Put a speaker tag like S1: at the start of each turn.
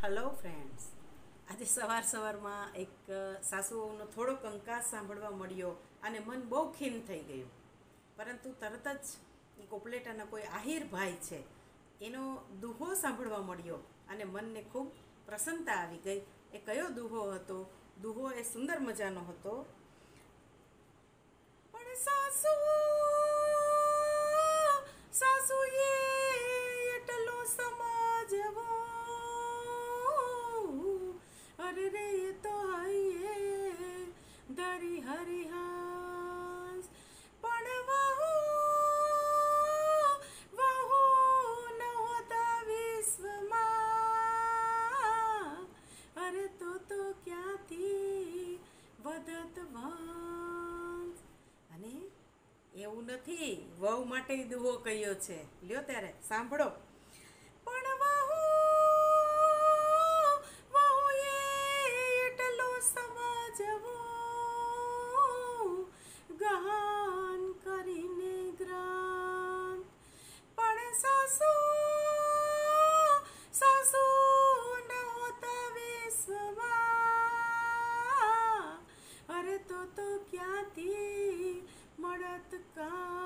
S1: Hello friends, આજે સવારમાં એક સાસુઓનો થોડો કંકાસ સાંભળવા મળ્યો અને મન બહુ ખીન થઈ ગયું. પરંતુ તરત જ એ કોપલેટાના કોઈ આહિર ભાઈ છે એનો દુહો સાંભળવા મળ્યો અને મનને ખૂબ પ્રસન્નતા આવી ગઈ. એ કયો દુહો હતો? દુહો એ સુંદર મજાનો હતો. પણ સાસુ સાસુએ એટલો સમજવો, અરે રે એ તો હૈયે ધરી હરિહાસ. પણ વહુ ન હોતા વિશ્વમાં, અરે તો ક્યાંથી વધત વંશ. અને એવું નથી, વહુ માટે દુહો કહ્યો છે. લ્યો ત્યારે સાંભળો. પણ વહુએ એટલો સમજવો, ગહન કરીને ગ્રાન. પણ સાસુ ન હોતા વિશ્વમાં, અરે તો ક્યાંથી મળત કા.